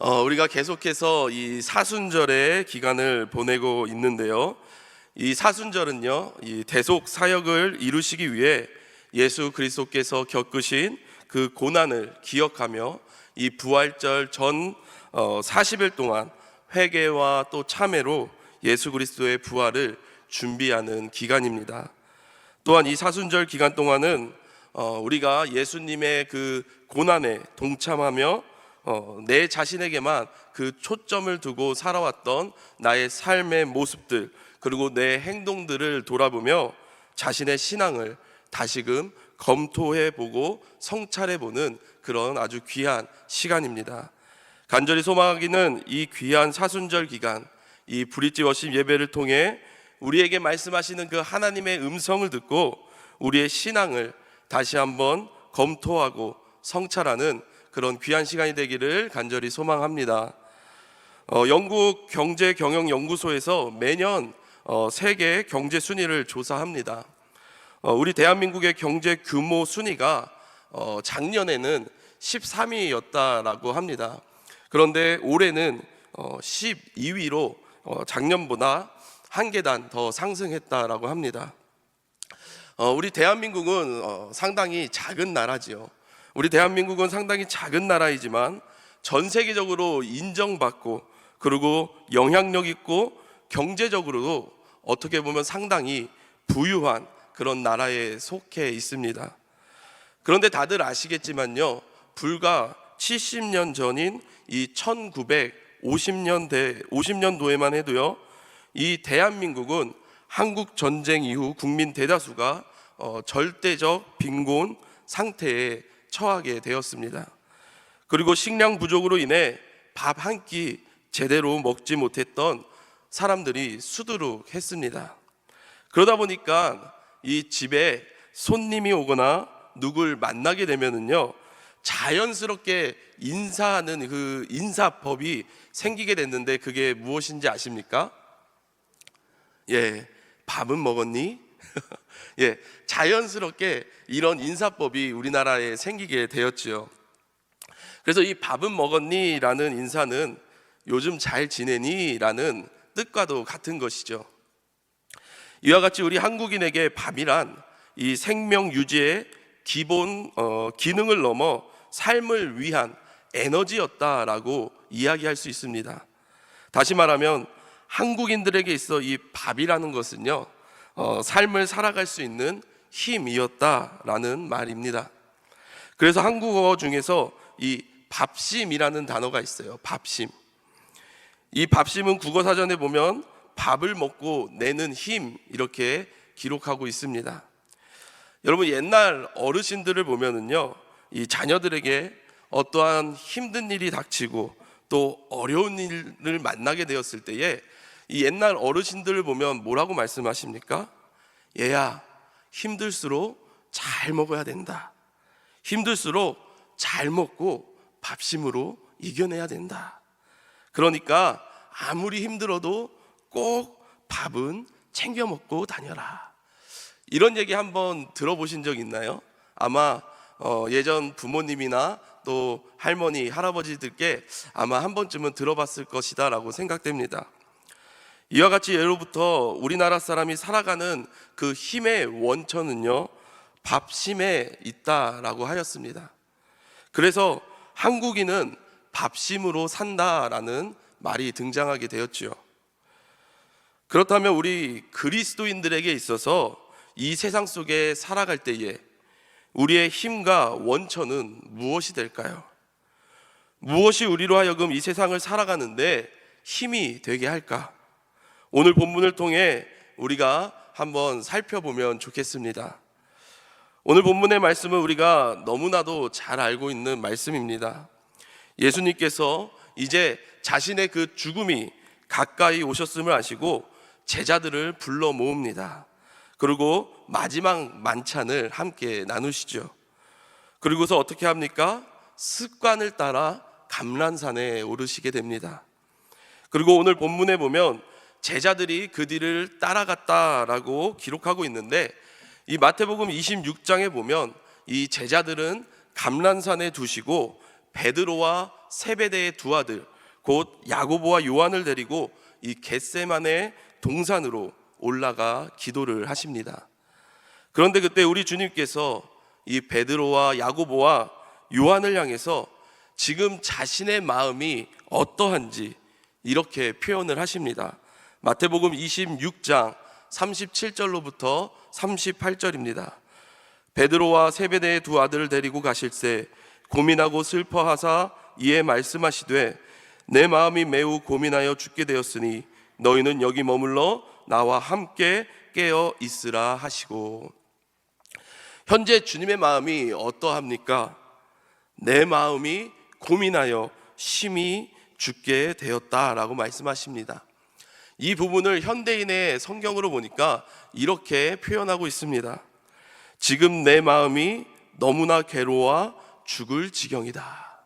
우리가 계속해서 이 사순절의 기간을 보내고 있는데요. 이 사순절은요, 이 대속 사역을 이루시기 위해 예수 그리스도께서 겪으신 그 고난을 기억하며 이 부활절 전 40일 동안 회개와 또 참회로 예수 그리스도의 부활을 준비하는 기간입니다. 또한 이 사순절 기간 동안은 우리가 예수님의 그 고난에 동참하며 내 자신에게만 그 초점을 두고 살아왔던 나의 삶의 모습들, 그리고 내 행동들을 돌아보며 자신의 신앙을 다시금 검토해보고 성찰해보는 그런 아주 귀한 시간입니다. 간절히 소망하기는 이 귀한 사순절 기간, 이 브릿지 워십 예배를 통해 우리에게 말씀하시는 그 하나님의 음성을 듣고 우리의 신앙을 다시 한번 검토하고 성찰하는 그런 귀한 시간이 되기를 간절히 소망합니다. 영국 경제경영연구소에서 매년 세계 경제 순위를 조사합니다. 우리 대한민국의 경제 규모 순위가 작년에는 13위였다라고 합니다. 그런데 올해는 12위로 작년보다 한 계단 더 상승했다라고 합니다. 우리 대한민국은 상당히 작은 나라지요. 우리 대한민국은 상당히 작은 나라이지만 전 세계적으로 인정받고 그리고 영향력 있고 경제적으로도 어떻게 보면 상당히 부유한 그런 나라에 속해 있습니다. 그런데 다들 아시겠지만요, 불과 70년 전인 이 1950년도에만 해도요, 이 대한민국은 한국 전쟁 이후 국민 대다수가 절대적 빈곤 상태에 처하게 되었습니다. 그리고 식량 부족으로 인해 밥 한 끼 제대로 먹지 못했던 사람들이 수두룩했습니다. 그러다 보니까 이 집에 손님이 오거나 누굴 만나게 되면은요, 자연스럽게 인사하는 그 인사법이 생기게 됐는데 그게 무엇인지 아십니까? 밥은 먹었니? 자연스럽게 이런 인사법이 우리나라에 생기게 되었지요. 그래서 이 밥은 먹었니? 라는 인사는 요즘 잘 지내니? 라는 뜻과도 같은 것이죠. 이와 같이 우리 한국인에게 밥이란 이 생명 유지의 기본 기능을 넘어 삶을 위한 에너지였다라고 이야기할 수 있습니다. 다시 말하면 한국인들에게 있어 이 밥이라는 것은요, 삶을 살아갈 수 있는 힘이었다라는 말입니다. 그래서 한국어 중에서 이 밥심이라는 단어가 있어요. 밥심. 이 밥심은 국어사전에 보면 밥을 먹고 내는 힘, 이렇게 기록하고 있습니다. 여러분, 옛날 어르신들을 보면은요, 이 자녀들에게 어떠한 힘든 일이 닥치고 또 어려운 일을 만나게 되었을 때에 이 옛날 어르신들을 보면 뭐라고 말씀하십니까? 얘야, 힘들수록 잘 먹어야 된다. 힘들수록 잘 먹고 밥심으로 이겨내야 된다. 그러니까 아무리 힘들어도 꼭 밥은 챙겨 먹고 다녀라. 이런 얘기 한번 들어보신 적 있나요? 아마 예전 부모님이나 또 할머니, 할아버지들께 아마 한 번쯤은 들어봤을 것이다 라고 생각됩니다. 이와 같이 예로부터 우리나라 사람이 살아가는 그 힘의 원천은요, 밥심에 있다라고 하였습니다. 그래서 한국인은 밥심으로 산다라는 말이 등장하게 되었지요. 그렇다면 우리 그리스도인들에게 있어서 이 세상 속에 살아갈 때에 우리의 힘과 원천은 무엇이 될까요? 무엇이 우리로 하여금 이 세상을 살아가는데 힘이 되게 할까? 오늘 본문을 통해 우리가 한번 살펴보면 좋겠습니다. 오늘 본문의 말씀은 우리가 너무나도 잘 알고 있는 말씀입니다. 예수님께서 이제 자신의 그 죽음이 가까이 오셨음을 아시고 제자들을 불러 모읍니다. 그리고 마지막 만찬을 함께 나누시죠. 그리고서 어떻게 합니까? 습관을 따라 감람산에 오르시게 됩니다. 그리고 오늘 본문에 보면 제자들이 그 뒤를 따라갔다라고 기록하고 있는데, 이 마태복음 26장에 보면 이 제자들은 감람산에 두시고 베드로와 세베대의 두 아들, 곧 야고보와 요한을 데리고 이 겟세마네 동산으로 올라가 기도를 하십니다. 그런데 그때 우리 주님께서 이 베드로와 야고보와 요한을 향해서 지금 자신의 마음이 어떠한지 이렇게 표현을 하십니다. 마태복음 26장 37절로부터 38절입니다. 베드로와 세베대의 두 아들을 데리고 가실새 고민하고 슬퍼하사 이에 말씀하시되 내 마음이 매우 고민하여 죽게 되었으니 너희는 여기 머물러 나와 함께 깨어 있으라 하시고, 현재 주님의 마음이 어떠합니까? 내 마음이 고민하여 심히 죽게 되었다라고 말씀하십니다. 이 부분을 현대인의 성경으로 보니까 이렇게 표현하고 있습니다. 지금 내 마음이 너무나 괴로워 죽을 지경이다.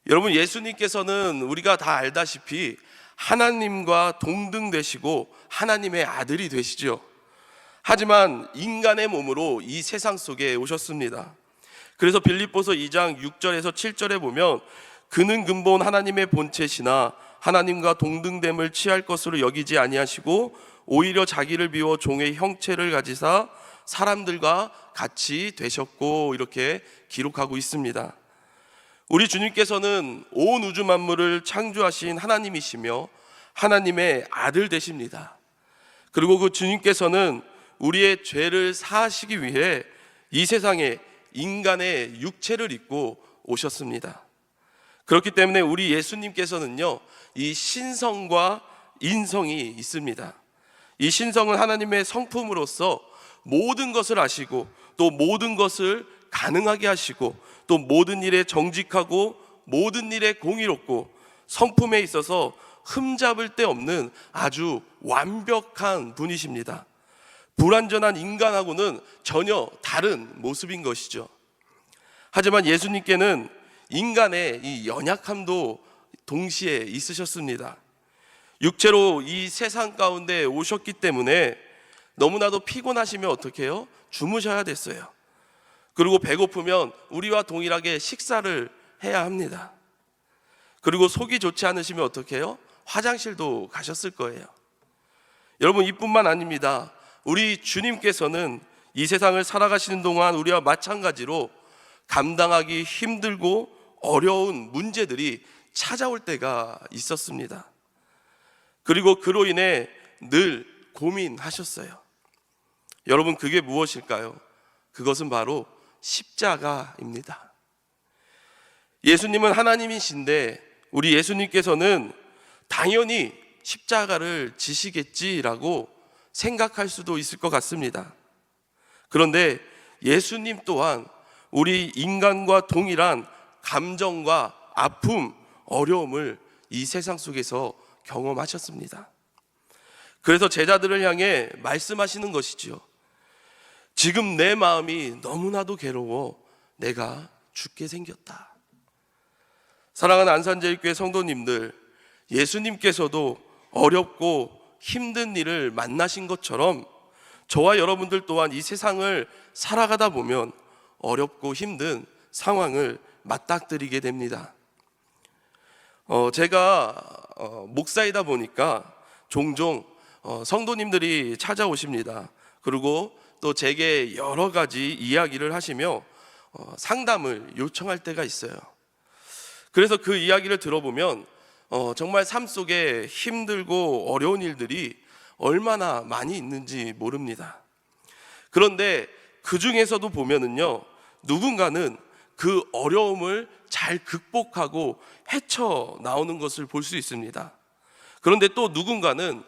여러분, 예수님께서는 우리가 다 알다시피 하나님과 동등되시고 하나님의 아들이 되시죠. 하지만 인간의 몸으로 이 세상 속에 오셨습니다. 그래서 빌립보서 2장 6절에서 7절에 보면 그는 근본 하나님의 본체시나 하나님과 동등됨을 취할 것으로 여기지 아니하시고 오히려 자기를 비워 종의 형체를 가지사 사람들과 같이 되셨고, 이렇게 기록하고 있습니다. 우리 주님께서는 온 우주 만물을 창조하신 하나님이시며 하나님의 아들 되십니다. 그리고 그 주님께서는 우리의 죄를 사하시기 위해 이 세상에 인간의 육체를 입고 오셨습니다. 그렇기 때문에 우리 예수님께서는요, 이 신성과 인성이 있습니다. 이 신성은 하나님의 성품으로서 모든 것을 아시고 또 모든 것을 가능하게 하시고 또 모든 일에 정직하고 모든 일에 공의롭고 성품에 있어서 흠잡을 데 없는 아주 완벽한 분이십니다. 불완전한 인간하고는 전혀 다른 모습인 것이죠. 하지만 예수님께는 인간의 이 연약함도 동시에 있으셨습니다. 육체로 이 세상 가운데 오셨기 때문에 너무나도 피곤하시면 어떻게 해요? 주무셔야 됐어요. 그리고 배고프면 우리와 동일하게 식사를 해야 합니다. 그리고 속이 좋지 않으시면 어떻게 해요? 화장실도 가셨을 거예요. 여러분, 이뿐만 아닙니다. 우리 주님께서는 이 세상을 살아가시는 동안 우리와 마찬가지로 감당하기 힘들고 어려운 문제들이 찾아올 때가 있었습니다. 그리고 그로 인해 늘 고민하셨어요. 여러분, 그게 무엇일까요? 그것은 바로 십자가입니다. 예수님은 하나님이신데 우리 예수님께서는 당연히 십자가를 지시겠지라고 생각할 수도 있을 것 같습니다. 그런데 예수님 또한 우리 인간과 동일한 감정과 아픔, 어려움을 이 세상 속에서 경험하셨습니다. 그래서 제자들을 향해 말씀하시는 것이지요. 지금 내 마음이 너무나도 괴로워 내가 죽게 생겼다. 사랑하는 안산제일교회 성도님들, 예수님께서도 어렵고 힘든 일을 만나신 것처럼 저와 여러분들 또한 이 세상을 살아가다 보면 어렵고 힘든 상황을 맞닥뜨리게 됩니다. 제가 목사이다 보니까 종종 성도님들이 찾아오십니다. 그리고 또 제게 여러 가지 이야기를 하시며 상담을 요청할 때가 있어요. 그래서 그 이야기를 들어보면 정말 삶 속에 힘들고 어려운 일들이 얼마나 많이 있는지 모릅니다. 그런데 그 중에서도 보면은요, 누군가는 그 어려움을 잘 극복하고 헤쳐나오는 것을 볼 수 있습니다. 그런데 또 누군가는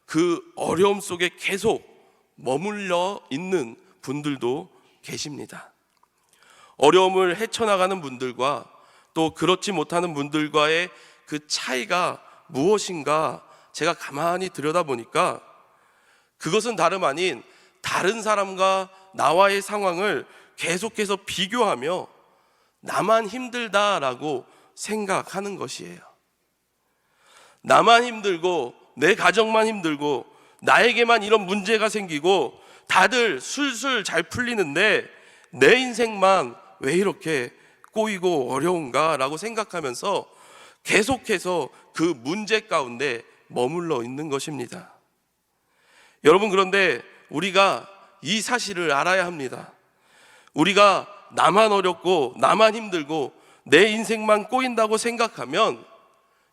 그 어려움 속에 계속 머물러 있는 분들도 계십니다. 어려움을 헤쳐나가는 분들과 또 그렇지 못하는 분들과의 그 차이가 무엇인가 제가 가만히 들여다보니까 그것은 다름 아닌 다른 사람과 나와의 상황을 계속해서 비교하며 나만 힘들다라고 생각하는 것이에요. 나만 힘들고 내 가정만 힘들고 나에게만 이런 문제가 생기고 다들 술술 잘 풀리는데 내 인생만 왜 이렇게 꼬이고 어려운가 라고 생각하면서 계속해서 그 문제 가운데 머물러 있는 것입니다. 여러분, 그런데 우리가 이 사실을 알아야 합니다. 우리가 나만 어렵고 나만 힘들고 내 인생만 꼬인다고 생각하면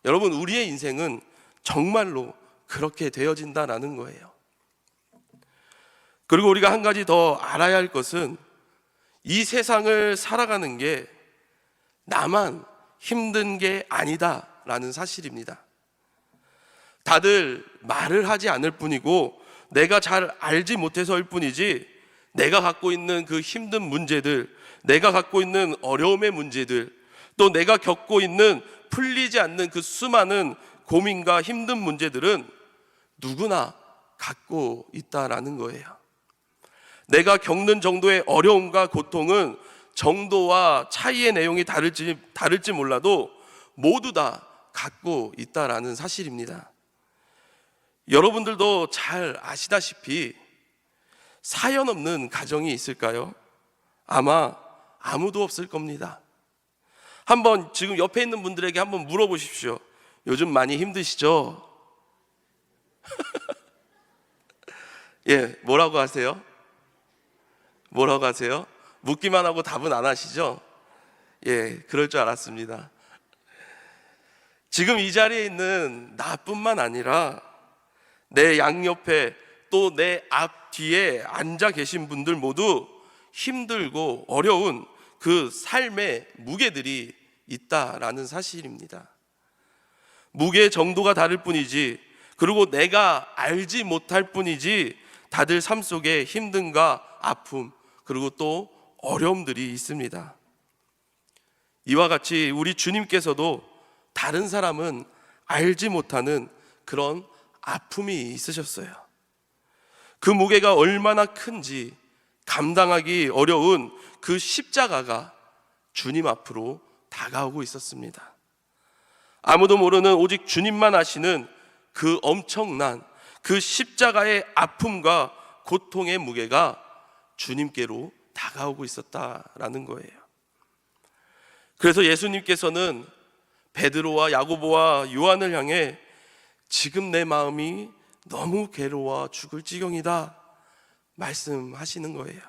여러분, 우리의 인생은 정말로 그렇게 되어진다라는 거예요. 그리고 우리가 한 가지 더 알아야 할 것은 이 세상을 살아가는 게 나만 힘든 게 아니다라는 사실입니다. 다들 말을 하지 않을 뿐이고 내가 잘 알지 못해서일 뿐이지, 내가 갖고 있는 그 힘든 문제들, 내가 갖고 있는 어려움의 문제들, 또 내가 겪고 있는 풀리지 않는 그 수많은 고민과 힘든 문제들은 누구나 갖고 있다라는 거예요. 내가 겪는 정도의 어려움과 고통은 정도와 차이의 내용이 다를지 몰라도 모두 다 갖고 있다라는 사실입니다. 여러분들도 잘 아시다시피 사연 없는 가정이 있을까요? 아마 아무도 없을 겁니다. 한번 지금 옆에 있는 분들에게 한번 물어보십시오. 요즘 많이 힘드시죠? 예, 뭐라고 하세요? 뭐라고 하세요? 묻기만 하고 답은 안 하시죠? 예, 그럴 줄 알았습니다. 지금 이 자리에 있는 나뿐만 아니라 내 양옆에 또 내 앞뒤에 앉아 계신 분들 모두 힘들고 어려운 그 삶의 무게들이 있다라는 사실입니다. 무게의 정도가 다를 뿐이지, 그리고 내가 알지 못할 뿐이지, 다들 삶 속에 힘듦과 아픔, 그리고 또 어려움들이 있습니다. 이와 같이 우리 주님께서도 다른 사람은 알지 못하는 그런 아픔이 있으셨어요. 그 무게가 얼마나 큰지 감당하기 어려운 그 십자가가 주님 앞으로 다가오고 있었습니다. 아무도 모르는 오직 주님만 아시는 그 엄청난 그 십자가의 아픔과 고통의 무게가 주님께로 다가오고 있었다라는 거예요. 그래서 예수님께서는 베드로와 야고보와 요한을 향해 지금 내 마음이 너무 괴로워 죽을 지경이다 말씀하시는 거예요.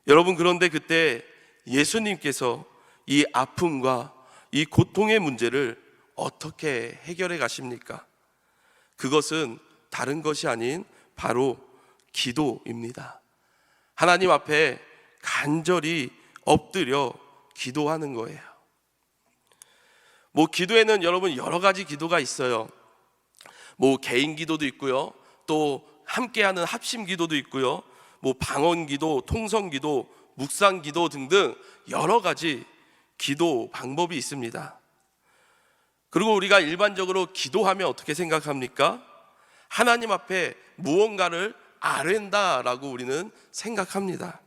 여러분, 그런데 그때 예수님께서 이 아픔과 이 고통의 문제를 어떻게 해결해 가십니까? 그것은 다른 것이 아닌 바로 기도입니다. 하나님 앞에 간절히 엎드려 기도하는 거예요. 기도에는 여러분 여러 가지 기도가 있어요. 개인 기도도 있고요, 또 함께하는 합심 기도도 있고요, 방언 기도, 통성 기도, 묵상 기도 등등 여러 가지 기도 방법이 있습니다. 그리고 우리가 일반적으로 기도하면 어떻게 생각합니까? 하나님 앞에 무언가를 아랜다라고 우리는 생각합니다.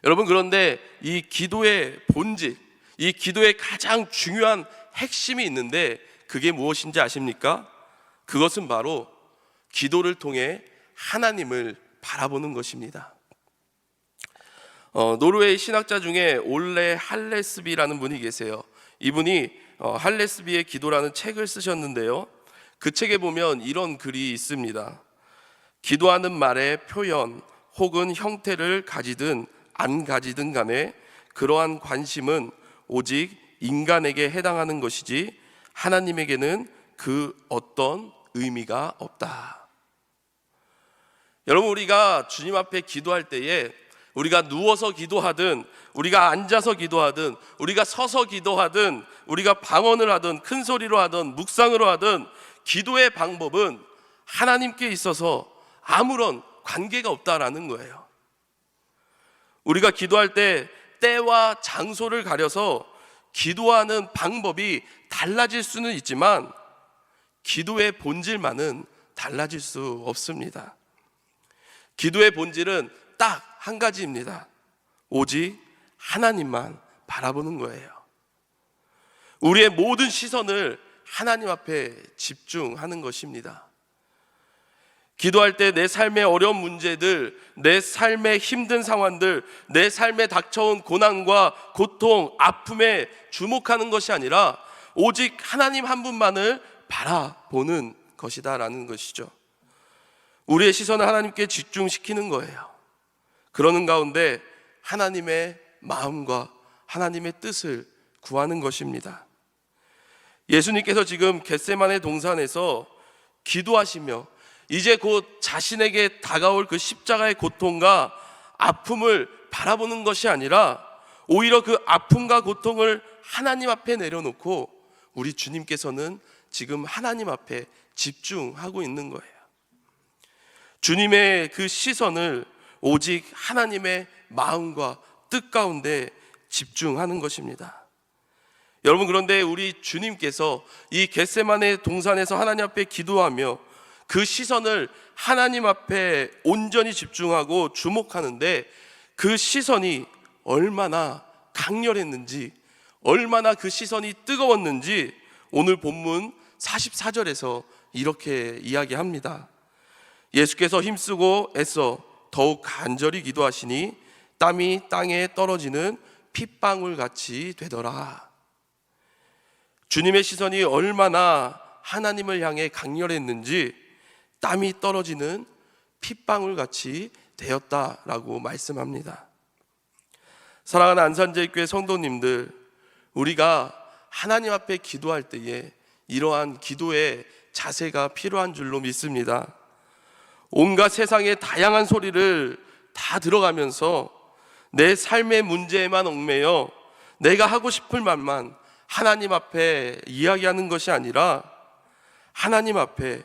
여러분, 그런데 이 기도의 본질, 이 기도의 가장 중요한 핵심이 있는데 그게 무엇인지 아십니까? 그것은 바로 기도를 통해 하나님을 바라보는 것입니다. 노르웨이 신학자 중에 올레 할레스비라는 분이 계세요. 이분이 할레스비의 기도라는 책을 쓰셨는데요, 그 책에 보면 이런 글이 있습니다. 기도하는 말의 표현 혹은 형태를 가지든 안 가지든 간에 그러한 관심은 오직 인간에게 해당하는 것이지 하나님에게는 그 어떤 의미가 없다. 여러분, 우리가 주님 앞에 기도할 때에 우리가 누워서 기도하든 우리가 앉아서 기도하든 우리가 서서 기도하든 우리가 방언을 하든 큰 소리로 하든 묵상으로 하든 기도의 방법은 하나님께 있어서 아무런 관계가 없다라는 거예요. 우리가 기도할 때 때와 장소를 가려서 기도하는 방법이 달라질 수는 있지만 기도의 본질만은 달라질 수 없습니다. 기도의 본질은 딱 한 가지입니다. 오직 하나님만 바라보는 거예요. 우리의 모든 시선을 하나님 앞에 집중하는 것입니다. 기도할 때 내 삶의 어려운 문제들, 내 삶의 힘든 상황들, 내 삶에 닥쳐온 고난과 고통, 아픔에 주목하는 것이 아니라 오직 하나님 한 분만을 바라보는 것이다 라는 것이죠. 우리의 시선을 하나님께 집중시키는 거예요. 그러는 가운데 하나님의 마음과 하나님의 뜻을 구하는 것입니다. 예수님께서 지금 겟세마네 동산에서 기도하시며 이제 곧 자신에게 다가올 그 십자가의 고통과 아픔을 바라보는 것이 아니라 오히려 그 아픔과 고통을 하나님 앞에 내려놓고 우리 주님께서는 지금 하나님 앞에 집중하고 있는 거예요. 주님의 그 시선을 오직 하나님의 마음과 뜻 가운데 집중하는 것입니다. 여러분, 그런데 우리 주님께서 이 겟세마네 동산에서 하나님 앞에 기도하며 그 시선을 하나님 앞에 온전히 집중하고 주목하는데 그 시선이 얼마나 강렬했는지, 얼마나 그 시선이 뜨거웠는지 오늘 본문 44절에서 이렇게 이야기합니다. 예수께서 힘쓰고 애써 더욱 간절히 기도하시니 땀이 땅에 떨어지는 핏방울 같이 되더라. 주님의 시선이 얼마나 하나님을 향해 강렬했는지 땀이 떨어지는 핏방울 같이 되었다라고 말씀합니다. 사랑하는 안산제일교회 성도님들, 우리가 하나님 앞에 기도할 때에 이러한 기도의 자세가 필요한 줄로 믿습니다. 온갖 세상의 다양한 소리를 다 들어가면서 내 삶의 문제에만 얽매여 내가 하고 싶을 말만 하나님 앞에 이야기하는 것이 아니라 하나님 앞에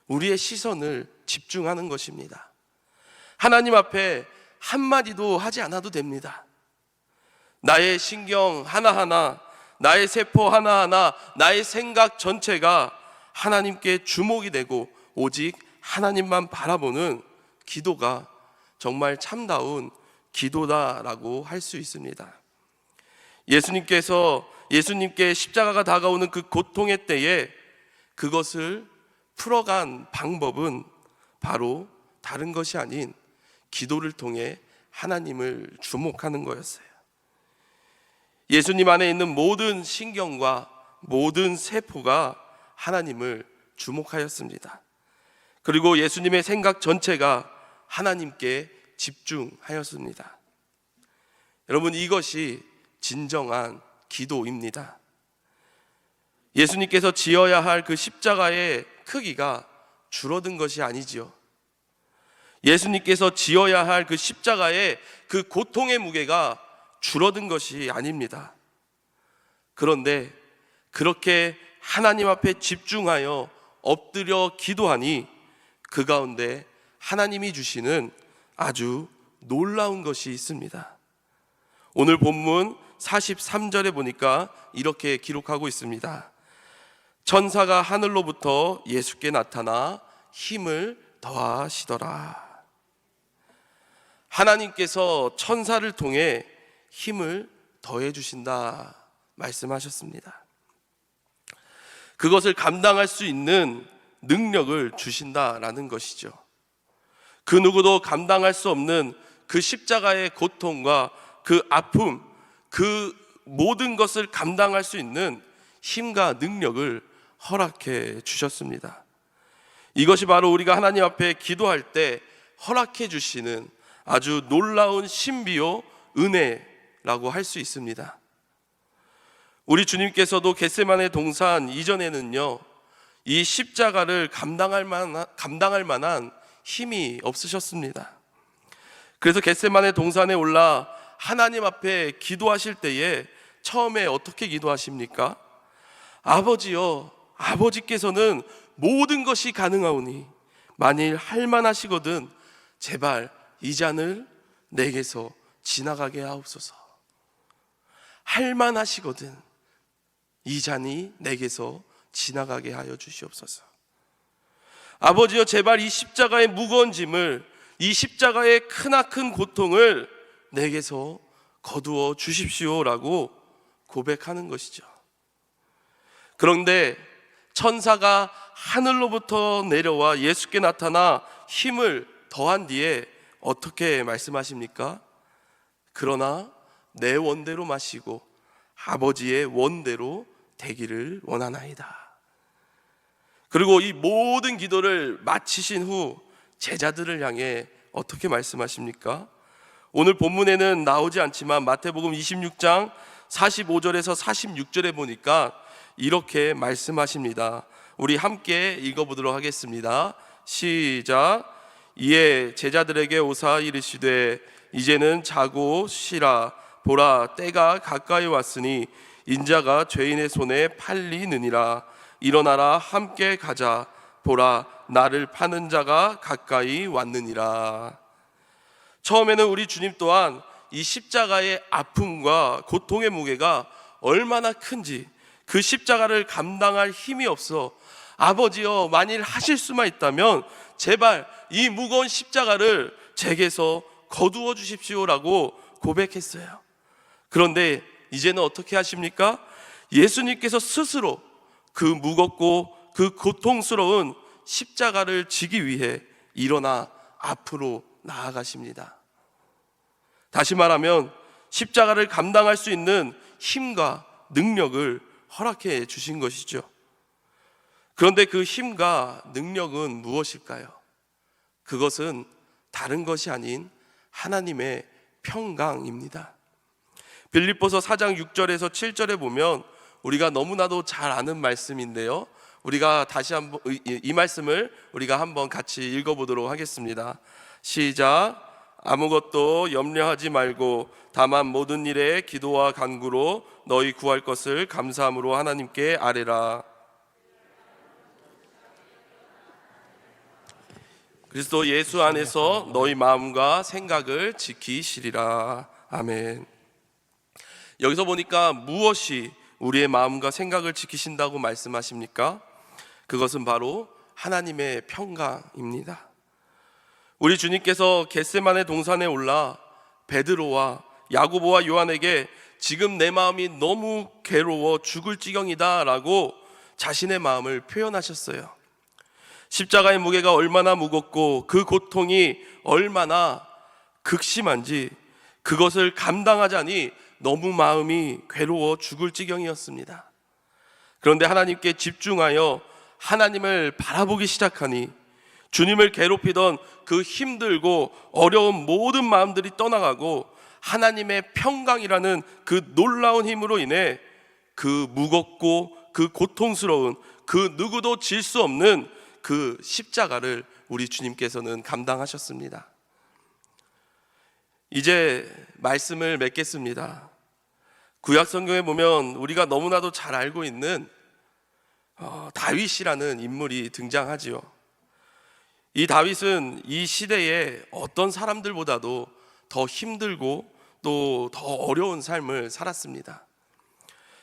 우리의 시선을 집중하는 것입니다. 하나님 앞에 한마디도 하지 않아도 됩니다. 나의 신경 하나하나, 나의 세포 하나하나, 나의 생각 전체가 하나님께 주목이 되고 오직 하나님만 바라보는 기도가 정말 참다운 기도다라고 할 수 있습니다. 예수님께 십자가가 다가오는 그 고통의 때에 그것을 풀어간 방법은 바로 다른 것이 아닌 기도를 통해 하나님을 주목하는 거였어요. 예수님 안에 있는 모든 신경과 모든 세포가 하나님을 주목하였습니다. 그리고 예수님의 생각 전체가 하나님께 집중하였습니다. 여러분, 이것이 진정한 기도입니다. 예수님께서 지어야 할 그 십자가의 크기가 줄어든 것이 아니지요. 예수님께서 지어야 할 그 십자가의 그 고통의 무게가 줄어든 것이 아닙니다. 그런데 그렇게 하나님 앞에 집중하여 엎드려 기도하니 그 가운데 하나님이 주시는 아주 놀라운 것이 있습니다. 오늘 본문 43절에 보니까 이렇게 기록하고 있습니다. 천사가 하늘로부터 예수께 나타나 힘을 더하시더라. 하나님께서 천사를 통해 힘을 더해 주신다 말씀하셨습니다. 그것을 감당할 수 있는 능력을 주신다라는 것이죠. 그 누구도 감당할 수 없는 그 십자가의 고통과 그 아픔, 그 모든 것을 감당할 수 있는 힘과 능력을 허락해 주셨습니다. 이것이 바로 우리가 하나님 앞에 기도할 때 허락해 주시는 아주 놀라운 신비요 은혜라고 할 수 있습니다. 우리 주님께서도 겟세마네 동산 이전에는요, 이 십자가를 감당할 만한 힘이 없으셨습니다. 그래서 겟세마네 동산에 올라 하나님 앞에 기도하실 때에 처음에 어떻게 기도하십니까? 아버지여, 아버지께서는 모든 것이 가능하오니 만일 할만하시거든 제발 이 잔을 내게서 지나가게 하옵소서. 할만하시거든 이 잔이 내게서 지나가게 하여 주시옵소서. 아버지여, 제발 이 십자가의 무거운 짐을, 이 십자가의 크나큰 고통을 내게서 거두어 주십시오라고 고백하는 것이죠. 그런데 천사가 하늘로부터 내려와 예수께 나타나 힘을 더한 뒤에 어떻게 말씀하십니까? 그러나 내 원대로 마시고 아버지의 원대로 되기를 원하나이다. 그리고 이 모든 기도를 마치신 후 제자들을 향해 어떻게 말씀하십니까? 오늘 본문에는 나오지 않지만 마태복음 26장 45절에서 46절에 보니까 이렇게 말씀하십니다. 우리 함께 읽어보도록 하겠습니다. 시작. 이에 제자들에게 오사 이르시되 이제는 자고 쉬라. 보라, 때가 가까이 왔으니 인자가 죄인의 손에 팔리느니라. 일어나라, 함께 가자. 보라, 나를 파는 자가 가까이 왔느니라. 처음에는 우리 주님 또한 이 십자가의 아픔과 고통의 무게가 얼마나 큰지, 그 십자가를 감당할 힘이 없어 아버지여, 만일 하실 수만 있다면 제발 이 무거운 십자가를 제게서 거두어 주십시오라고 고백했어요. 그런데 이제는 어떻게 하십니까? 예수님께서 스스로 그 무겁고 그 고통스러운 십자가를 지기 위해 일어나 앞으로 나아가십니다. 다시 말하면 십자가를 감당할 수 있는 힘과 능력을 허락해 주신 것이죠. 그런데 그 힘과 능력은 무엇일까요? 그것은 다른 것이 아닌 하나님의 평강입니다. 빌립보서 4장 6절에서 7절에 보면 우리가 너무나도 잘 아는 말씀인데요, 우리가 다시 한번 이 말씀을 우리가 한번 같이 읽어보도록 하겠습니다. 시작. 아무것도 염려하지 말고 다만 모든 일에 기도와 간구로 너희 구할 것을 감사함으로 하나님께 아뢰라. 그리스도 예수 안에서 너희 마음과 생각을 지키시리라. 아멘. 여기서 보니까 무엇이 우리의 마음과 생각을 지키신다고 말씀하십니까? 그것은 바로 하나님의 평강입니다. 우리 주님께서 겟세마네 동산에 올라 베드로와 야고보와 요한에게 지금 내 마음이 너무 괴로워 죽을 지경이다 라고 자신의 마음을 표현하셨어요. 십자가의 무게가 얼마나 무겁고 그 고통이 얼마나 극심한지 그것을 감당하자니 너무 마음이 괴로워 죽을 지경이었습니다. 그런데 하나님께 집중하여 하나님을 바라보기 시작하니 주님을 괴롭히던 그 힘들고 어려운 모든 마음들이 떠나가고 하나님의 평강이라는 그 놀라운 힘으로 인해 그 무겁고 그 고통스러운 그 누구도 질 수 없는 그 십자가를 우리 주님께서는 감당하셨습니다. 이제 말씀을 맺겠습니다. 구약 성경에 보면 우리가 너무나도 잘 알고 있는 다윗이라는 인물이 등장하지요. 이 다윗은 이 시대에 어떤 사람들보다도 더 힘들고 또 더 어려운 삶을 살았습니다.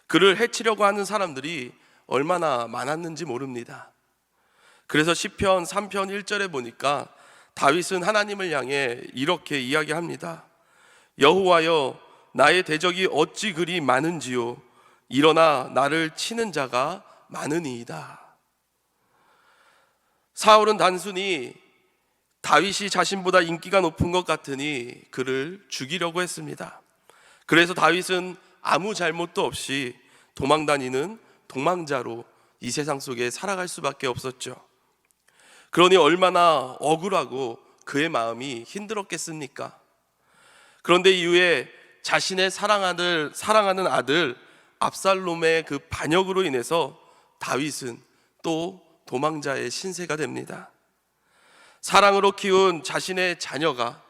그를 해치려고 하는 사람들이 얼마나 많았는지 모릅니다. 그래서 시편 3편 1절에 보니까 다윗은 하나님을 향해 이렇게 이야기합니다. 여호와여, 나의 대적이 어찌 그리 많은지요. 일어나 나를 치는 자가 많으니이다. 사울은 단순히 다윗이 자신보다 인기가 높은 것 같으니 그를 죽이려고 했습니다. 그래서 다윗은 아무 잘못도 없이 도망다니는 동망자로 이 세상 속에 살아갈 수밖에 없었죠. 그러니 얼마나 억울하고 그의 마음이 힘들었겠습니까? 그런데 이후에 자신의 사랑하는 아들 압살롬의 그 반역으로 인해서 다윗은 또 도망자의 신세가 됩니다. 사랑으로 키운 자신의 자녀가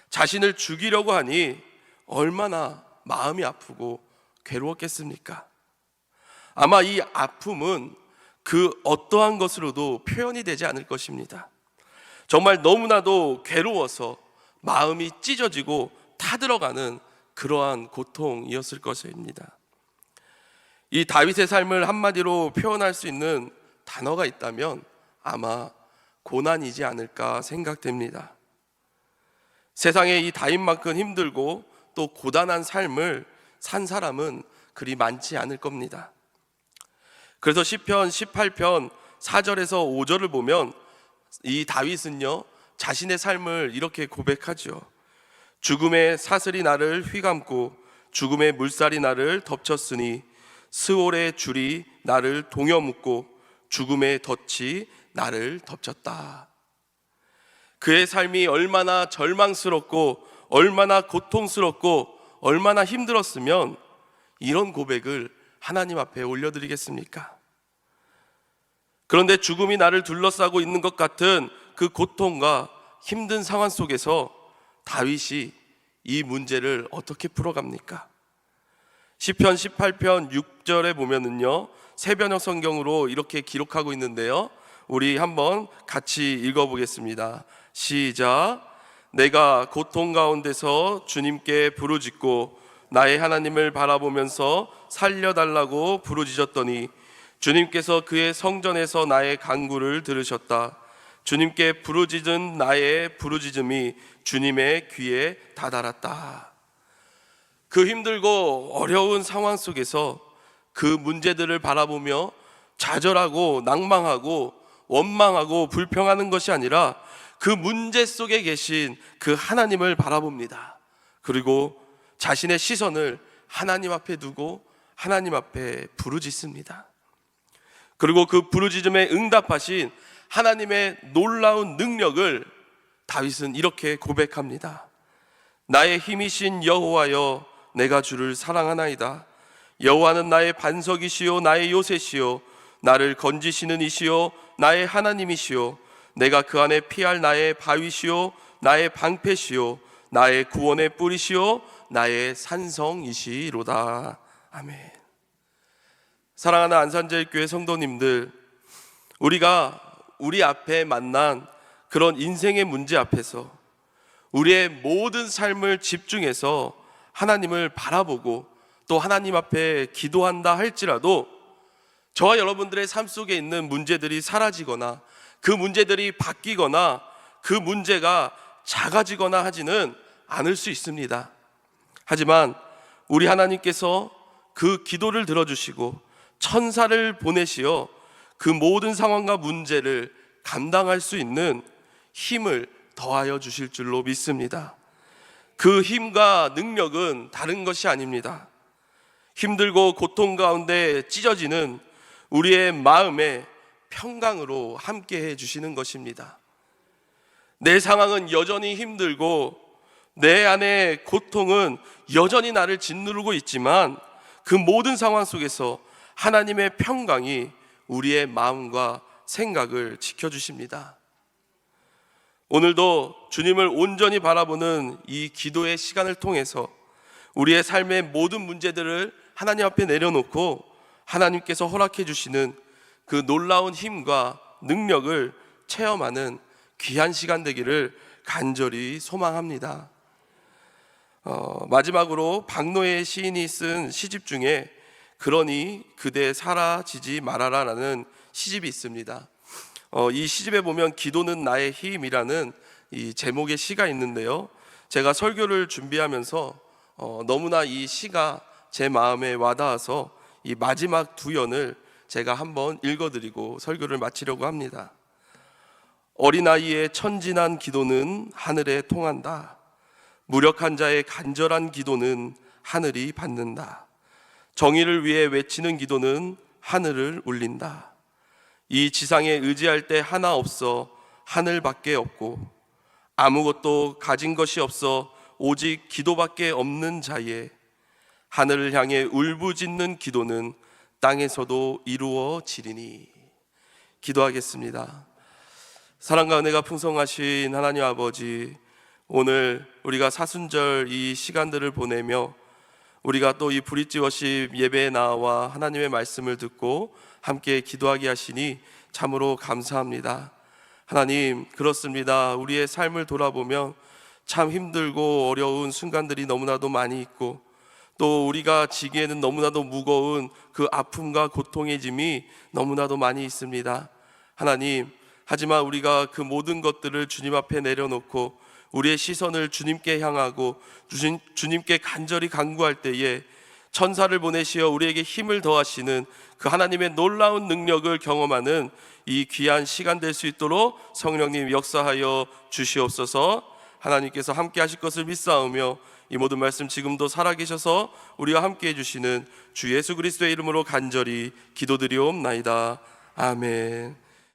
자신을 죽이려고 하니 얼마나 마음이 아프고 괴로웠겠습니까? 아마 이 아픔은 그 어떠한 것으로도 표현이 되지 않을 것입니다. 정말 너무나도 괴로워서 마음이 찢어지고 타들어가는 그러한 고통이었을 것입니다. 이 다윗의 삶을 한마디로 표현할 수 있는 단어가 있다면 아마 고난이지 않을까 생각됩니다. 세상에 이 다윗만큼 힘들고 또 고단한 삶을 산 사람은 그리 많지 않을 겁니다. 그래서 시편 18편 4절에서 5절을 보면 이 다윗은요, 자신의 삶을 이렇게 고백하죠. 죽음의 사슬이 나를 휘감고 죽음의 물살이 나를 덮쳤으니 스올의 줄이 나를 동여묶고 죽음의 덫이 나를 덮쳤다. 그의 삶이 얼마나 절망스럽고 얼마나 고통스럽고 얼마나 힘들었으면 이런 고백을 하나님 앞에 올려드리겠습니까? 그런데 죽음이 나를 둘러싸고 있는 것 같은 그 고통과 힘든 상황 속에서 다윗이 이 문제를 어떻게 풀어갑니까? 시편 18편 6절에 보면은요, 새번역 성경으로 이렇게 기록하고 있는데요, 우리 한번 같이 읽어보겠습니다. 시작. 내가 고통 가운데서 주님께 부르짖고 나의 하나님을 바라보면서 살려달라고 부르짖었더니 주님께서 그의 성전에서 나의 간구를 들으셨다. 주님께 부르짖은 나의 부르짖음이 주님의 귀에 다다랐다. 그 힘들고 어려운 상황 속에서 그 문제들을 바라보며 좌절하고 낭망하고 원망하고 불평하는 것이 아니라 그 문제 속에 계신 그 하나님을 바라봅니다. 그리고 자신의 시선을 하나님 앞에 두고 하나님 앞에 부르짖습니다. 그리고 그 부르짖음에 응답하신 하나님의 놀라운 능력을 다윗은 이렇게 고백합니다. 나의 힘이신 여호와여, 내가 주를 사랑하나이다. 여호와는 나의 반석이시요 나의 요새시요 나를 건지시는 이시요 나의 하나님이시요 내가 그 안에 피할 나의 바위시요 나의 방패시요 나의 구원의 뿌리시요 나의 산성이시로다. 아멘. 사랑하는 안산제일교회 성도님들, 우리가 우리 앞에 만난 그런 인생의 문제 앞에서 우리의 모든 삶을 집중해서 하나님을 바라보고 또 하나님 앞에 기도한다 할지라도 저와 여러분들의 삶 속에 있는 문제들이 사라지거나 그 문제들이 바뀌거나 그 문제가 작아지거나 하지는 않을 수 있습니다. 하지만 우리 하나님께서 그 기도를 들어주시고 천사를 보내시어 그 모든 상황과 문제를 감당할 수 있는 힘을 더하여 주실 줄로 믿습니다. 그 힘과 능력은 다른 것이 아닙니다. 힘들고 고통 가운데 찢어지는 우리의 마음에 평강으로 함께 해 주시는 것입니다. 내 상황은 여전히 힘들고 내 안에 고통은 여전히 나를 짓누르고 있지만 그 모든 상황 속에서 하나님의 평강이 우리의 마음과 생각을 지켜주십니다. 오늘도 주님을 온전히 바라보는 이 기도의 시간을 통해서 우리의 삶의 모든 문제들을 하나님 앞에 내려놓고 하나님께서 허락해 주시는 그 놀라운 힘과 능력을 체험하는 귀한 시간 되기를 간절히 소망합니다. 마지막으로 박노해 시인이 쓴 시집 중에 그러니 그대 사라지지 말아라 라는 시집이 있습니다. 이 시집에 보면 기도는 나의 힘이라는 이 제목의 시가 있는데요, 제가 설교를 준비하면서 너무나 이 시가 제 마음에 와닿아서 이 마지막 두 연을 제가 한번 읽어드리고 설교를 마치려고 합니다. 어린아이의 천진한 기도는 하늘에 통한다. 무력한 자의 간절한 기도는 하늘이 받는다. 정의를 위해 외치는 기도는 하늘을 울린다. 이 지상에 의지할 때 하나 없어 하늘밖에 없고 아무것도 가진 것이 없어 오직 기도밖에 없는 자의 하늘을 향해 울부짖는 기도는 땅에서도 이루어지리니. 기도하겠습니다. 사랑과 은혜가 풍성하신 하나님 아버지, 오늘 우리가 사순절 이 시간들을 보내며 우리가 또 이 브릿지 워십 예배에 나와 하나님의 말씀을 듣고 함께 기도하게 하시니 참으로 감사합니다. 하나님, 그렇습니다. 우리의 삶을 돌아보면 참 힘들고 어려운 순간들이 너무나도 많이 있고 또 우리가 지기에는 너무나도 무거운 그 아픔과 고통의 짐이 너무나도 많이 있습니다. 하나님, 하지만 우리가 그 모든 것들을 주님 앞에 내려놓고 우리의 시선을 주님께 향하고 주님께 간절히 간구할 때에 천사를 보내시어 우리에게 힘을 더하시는 그 하나님의 놀라운 능력을 경험하는 이 귀한 시간 될 수 있도록 성령님 역사하여 주시옵소서. 하나님께서 함께 하실 것을 믿사오며 이 모든 말씀 지금도 살아계셔서 우리와 함께 해주시는 주 예수 그리스도의 이름으로 간절히 기도드리옵나이다. 아멘.